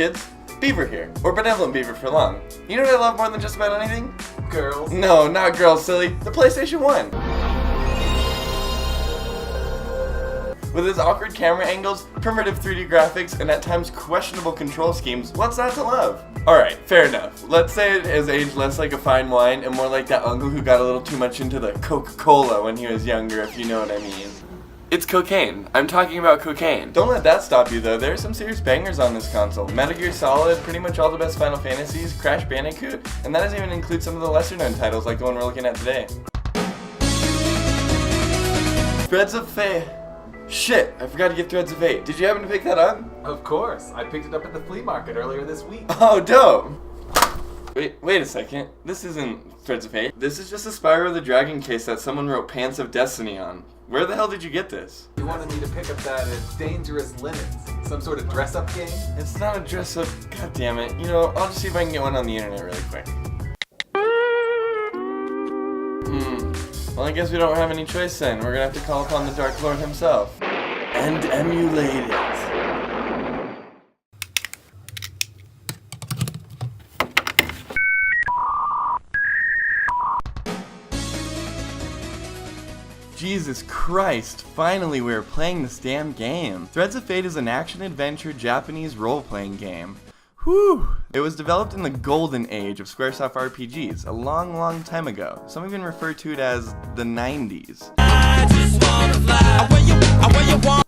kids? Beaver here, or BenevolentBeaver for long. You know what I love more than just about anything? Girls. No, not girls, silly. The PlayStation 1. With its awkward camera angles, primitive 3D graphics, and at times questionable control schemes, what's not to love? Alright, fair enough. Let's say it has aged less like a fine wine and more like that uncle who got a little too much into the Coca-Cola when he was younger, if you know what I mean. It's cocaine. I'm talking about cocaine. Don't let that stop you though, there are some serious bangers on this console. Metal Gear Solid, pretty much all the best Final Fantasies, Crash Bandicoot, and that doesn't even include some of the lesser known titles like the one we're looking at today. Threads of Fate. Shit, I forgot to get Threads of Fate. Did you happen to pick that up? Of course. I picked it up at the flea market earlier this week. Oh, dope! Wait a second. This isn't Threads of Fate. This is just a Spyro the Dragon case that someone wrote Pants of Destiny on. Where the hell did you get this? You wanted me to pick up that Dangerous Limits. Some sort of dress-up game? It's not a dress-up. God damn it. You know, I'll just see if I can get one on the internet really quick. Well, I guess we don't have any choice then. We're gonna have to call upon the Dark Lord himself. And emulate it. Jesus Christ, finally we're playing this damn game. Threads of Fate is an action-adventure Japanese role-playing game. Whew! It was developed in the golden age of Squaresoft RPGs, a long time ago. Some even refer to it as the 90s.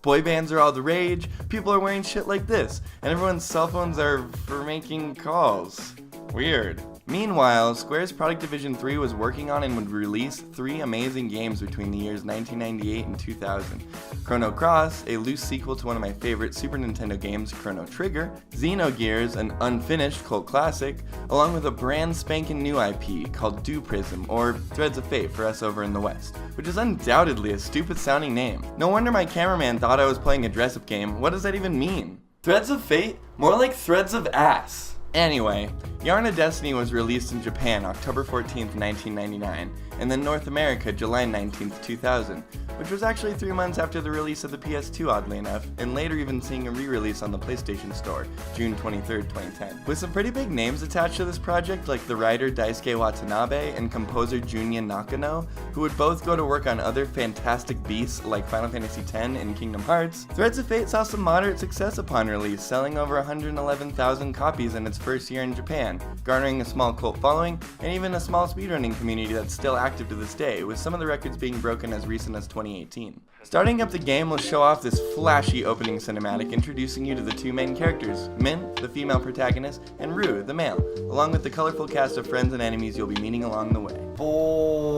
Boy bands are all the rage, people are wearing shit like this, and everyone's cell phones are for making calls. Weird. Meanwhile, Square's Product Division 3 was working on and would release 3 amazing games between the years 1998 and 2000. Chrono Cross, a loose sequel to one of my favorite Super Nintendo games, Chrono Trigger, Xenogears, an unfinished cult classic, along with a brand spanking new IP called Dewprism, or Threads of Fate for us over in the West, which is undoubtedly a stupid sounding name. No wonder my cameraman thought I was playing a dress-up game. What does that even mean? Threads of Fate? More like Threads of Ass. Anyway, Yarn of Destiny was released in Japan October 14th, 1999, and then North America July 19th, 2000, which was actually 3 months after the release of the PS2 oddly enough, and later even seeing a re-release on the PlayStation Store, June 23rd, 2010. With some pretty big names attached to this project like the writer Daisuke Watanabe and composer Junya Nakano, who would both go to work on other fantastic beasts like Final Fantasy X and Kingdom Hearts, Threads of Fate saw some moderate success upon release, selling over 111,000 copies in its first year in Japan, garnering a small cult following, and even a small speedrunning community that's still active to this day, with some of the records being broken as recent as 2018. Starting up the game will show off this flashy opening cinematic introducing you to the 2 main characters, Min, the female protagonist, and Rue, the male, along with the colorful cast of friends and enemies you'll be meeting along the way. Boring.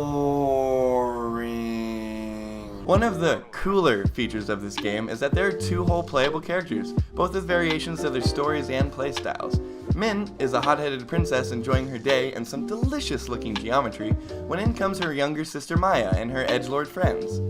One of the cooler features of this game is that there are 2 whole playable characters, both with variations to their stories and playstyles. Min is a hot-headed princess enjoying her day and some delicious-looking geometry, when in comes her younger sister Maya and her edgelord friends.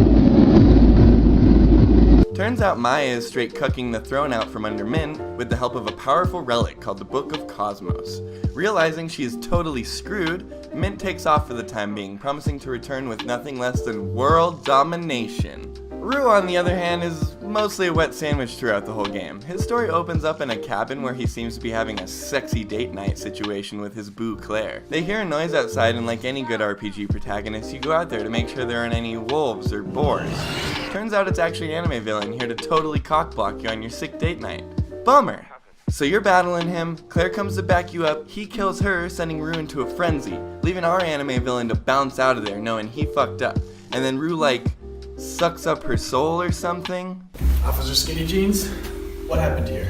Turns out Maya is straight cucking the throne out from under Min with the help of a powerful relic called the Book of Cosmos. Realizing she is totally screwed, Min takes off for the time being, promising to return with nothing less than world domination. Rue, on the other hand, is mostly a wet sandwich throughout the whole game. His story opens up in a cabin where he seems to be having a sexy date night situation with his boo Claire. They hear a noise outside, and like any good RPG protagonist, you go out there to make sure there aren't any wolves or boars. Turns out it's actually an anime villain here to totally cockblock you on your sick date night. Bummer! So you're battling him, Claire comes to back you up, he kills her, sending Rue into a frenzy, leaving our anime villain to bounce out of there knowing he fucked up. And then Rue, sucks up her soul or something? Officer Skinny Jeans, what happened here?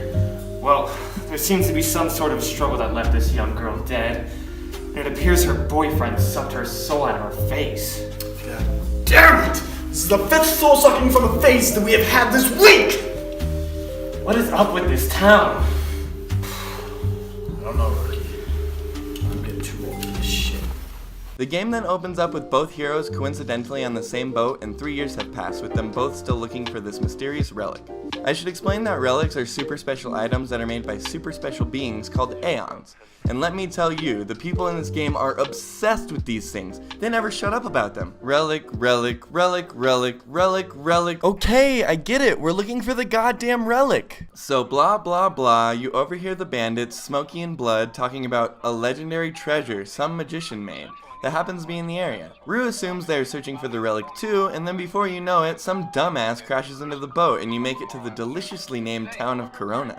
Well, there seems to be some sort of struggle that left this young girl dead. And it appears her boyfriend sucked her soul out of her face. God damn it! This is the 5th soul sucking from a face that we have had this week! What is up with this town? I don't know, Rookie. I'm getting too old for this shit. The game then opens up with both heroes coincidentally on the same boat, and 3 years have passed with them both still looking for this mysterious relic. I should explain that relics are super special items that are made by super special beings called Aeons. And let me tell you, the people in this game are obsessed with these things. They never shut up about them. Relic, relic, relic, relic, relic, relic. Okay, I get it. We're looking for the goddamn relic. So blah, blah, blah. You overhear the bandits, Smokey and Blood, talking about a legendary treasure some magician made that happens to be in the area. Rue assumes they're searching for the relic too, and then before you know it, some dumbass crashes into the boat and you make it to the deliciously named town of Corona.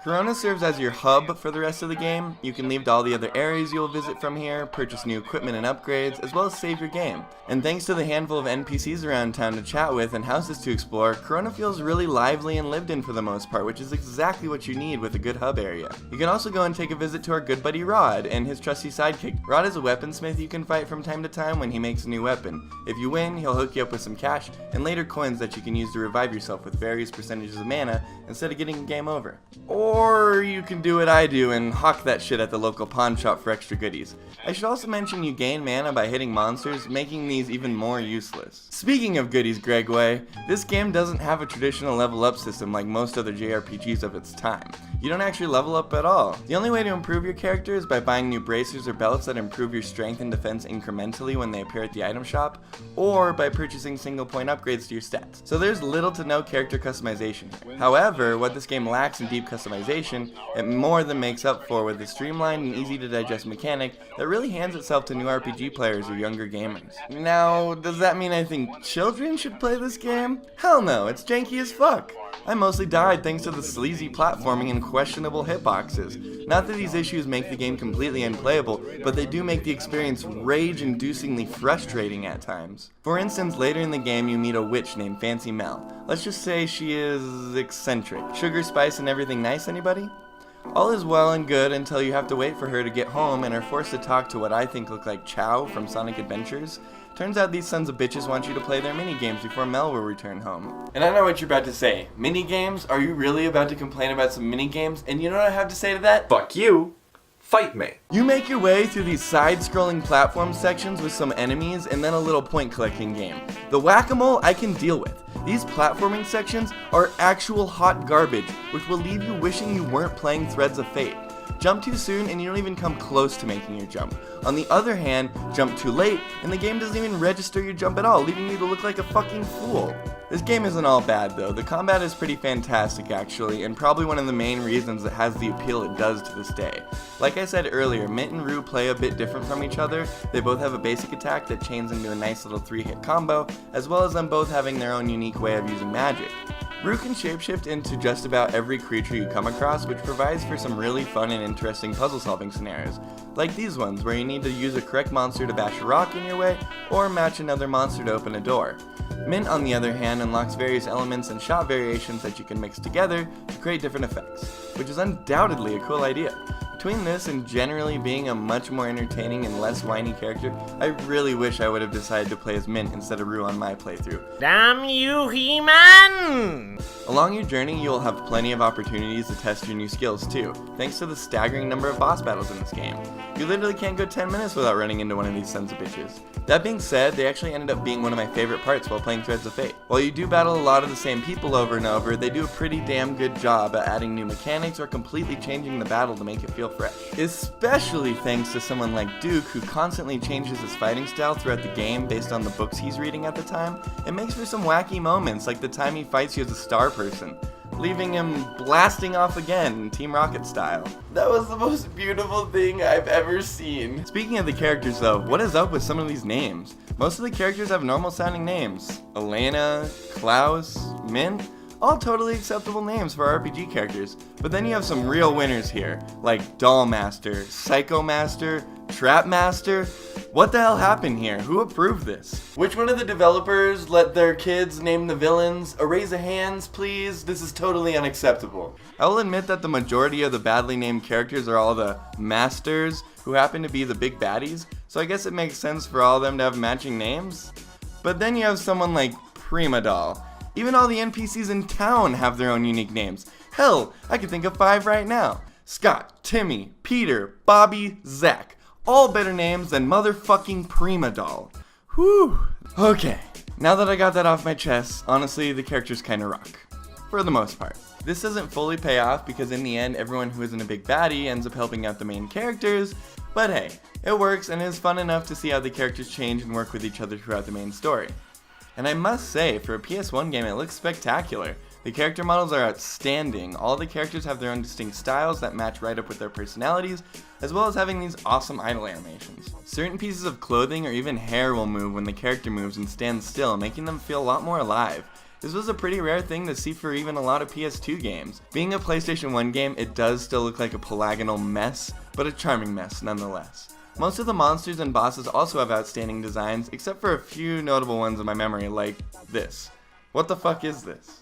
Corona serves as your hub for the rest of the game. You can leave to all the other areas you'll visit from here, purchase new equipment and upgrades, as well as save your game. And thanks to the handful of NPCs around town to chat with and houses to explore, Corona feels really lively and lived in for the most part, which is exactly what you need with a good hub area. You can also go and take a visit to our good buddy Rod and his trusty sidekick. Rod is a weaponsmith you can fight from time to time when he makes a new weapon. If you win, he'll hook you up with some cash and later coins that you can use to revive yourself with various percentages of mana instead of getting game over. Or you can do what I do and hawk that shit at the local pawn shop for extra goodies. I should also mention you gain mana by hitting monsters, making these even more useless. Speaking of goodies, Gregway, this game doesn't have a traditional level up system like most other JRPGs of its time. You don't actually level up at all. The only way to improve your character is by buying new bracers or belts that improve your strength and defense incrementally when they appear at the item shop, or by purchasing single point upgrades to your stats. So there's little to no character customization here. However, what this game lacks in deep customization, it more than makes up for with a streamlined and easy to digest mechanic that really hands itself to new RPG players or younger gamers. Now, does that mean I think children should play this game? Hell no, it's janky as fuck. I mostly died thanks to the sleazy platforming and questionable hitboxes. Not that these issues make the game completely unplayable, but they do make the experience rage-inducingly frustrating at times. For instance, later in the game you meet a witch named Fancy Mel. Let's just say she is eccentric. Sugar, spice, and everything nice, anybody? All is well and good until you have to wait for her to get home and are forced to talk to what I think look like Chow from Sonic Adventures. Turns out these sons of bitches want you to play their minigames before Mel will return home. And I know what you're about to say. Minigames? Are you really about to complain about some minigames? And you know what I have to say to that? Fuck you. Fight me. You make your way through these side-scrolling platform sections with some enemies and then a little point-collecting game. The whack-a-mole I can deal with. These platforming sections are actual hot garbage, which will leave you wishing you weren't playing Threads of Fate. Jump too soon and you don't even come close to making your jump. On the other hand, jump too late and the game doesn't even register your jump at all, leaving you to look like a fucking fool. This game isn't all bad though. The combat is pretty fantastic actually, and probably one of the main reasons it has the appeal it does to this day. Like I said earlier, Mint and Rue play a bit different from each other. They both have a basic attack that chains into a nice little 3-hit combo, as well as them both having their own unique way of using magic. Rue can shapeshift into just about every creature you come across, which provides for some really fun and interesting puzzle solving scenarios, like these ones where you need to use a correct monster to bash a rock in your way, or match another monster to open a door. Mint, on the other hand, unlocks various elements and shot variations that you can mix together to create different effects, which is undoubtedly a cool idea. Between this and generally being a much more entertaining and less whiny character, I really wish I would have decided to play as Mint instead of Rue on my playthrough. Damn you, He-Man! Along your journey, you will have plenty of opportunities to test your new skills too, thanks to the staggering number of boss battles in this game. You literally can't go 10 minutes without running into one of these sons of bitches. That being said, they actually ended up being one of my favorite parts while playing Threads of Fate. While you do battle a lot of the same people over and over, they do a pretty damn good job at adding new mechanics or completely changing the battle to make it feel fresh. Especially thanks to someone like Duke, who constantly changes his fighting style throughout the game based on the books he's reading at the time. It makes for some wacky moments, like the time he fights you as a star person, leaving him blasting off again, Team Rocket style. That was the most beautiful thing I've ever seen. Speaking of the characters though, what is up with some of these names? Most of the characters have normal sounding names. Elena, Klaus, Mint, all totally acceptable names for RPG characters. But then you have some real winners here, like Doll Master, Psycho Master, Trap Master. What the hell happened here? Who approved this? Which one of the developers let their kids name the villains? A raise of hands, please. This is totally unacceptable. I will admit that the majority of the badly named characters are all the masters, who happen to be the big baddies, so I guess it makes sense for all of them to have matching names. But then you have someone like Prima Doll. Even all the NPCs in town have their own unique names. Hell, I can think of 5 right now. Scott, Timmy, Peter, Bobby, Zach. All better names than motherfucking Prima Doll. Whew. Okay, now that I got that off my chest, honestly, the characters kinda rock. for the most part. This doesn't fully pay off because in the end everyone who isn't a big baddie ends up helping out the main characters, but hey, it works and is fun enough to see how the characters change and work with each other throughout the main story. And I must say, for a PS1 game it looks spectacular. The character models are outstanding. All the characters have their own distinct styles that match right up with their personalities, as well as having these awesome idle animations. Certain pieces of clothing or even hair will move when the character moves and stands still, making them feel a lot more alive. This was a pretty rare thing to see for even a lot of PS2 games. Being a PlayStation 1 game, it does still look like a polygonal mess, but a charming mess nonetheless. Most of the monsters and bosses also have outstanding designs, except for a few notable ones in my memory, like this. What the fuck is this?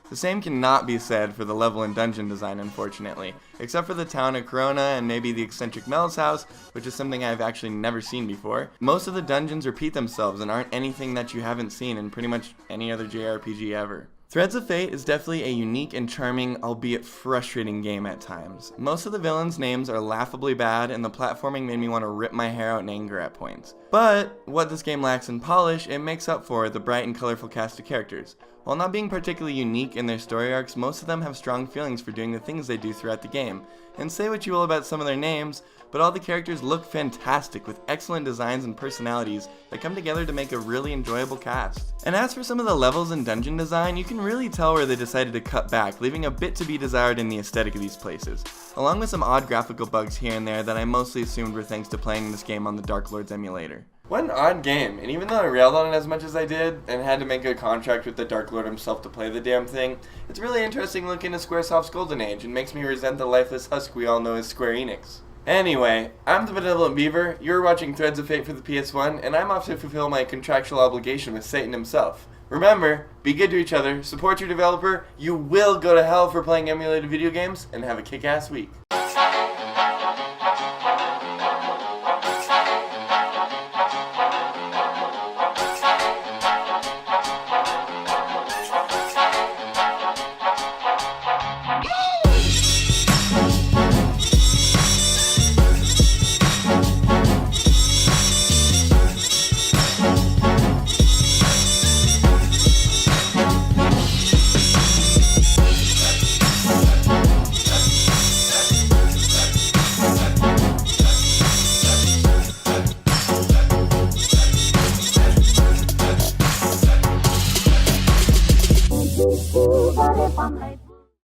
The same cannot be said for the level and dungeon design, unfortunately, except for the town of Corona and maybe the eccentric Mel's house, which is something I've actually never seen before. Most of the dungeons repeat themselves and aren't anything that you haven't seen in pretty much any other JRPG ever. Threads of Fate is definitely a unique and charming, albeit frustrating game at times. Most of the villains' names are laughably bad, and the platforming made me want to rip my hair out in anger at points. But what this game lacks in polish, it makes up for with the bright and colorful cast of characters. While not being particularly unique in their story arcs, most of them have strong feelings for doing the things they do throughout the game. And say what you will about some of their names, but all the characters look fantastic with excellent designs and personalities that come together to make a really enjoyable cast. And as for some of the levels and dungeon design, you can really tell where they decided to cut back, leaving a bit to be desired in the aesthetic of these places, along with some odd graphical bugs here and there that I mostly assumed were thanks to playing this game on the Dark Lords emulator. What an odd game, and even though I railed on it as much as I did, and had to make a contract with the Dark Lord himself to play the damn thing, it's really interesting looking at Squaresoft's golden age, and makes me resent the lifeless husk we all know as SquareEnix. Anyway, I'm the Benevolent Beaver, you're watching Threads of Fate for the PS1, and I'm off to fulfill my contractual obligation with Satan himself. Remember, be good to each other, support your developer, you will go to hell for playing emulated video games, and have a kick-ass week.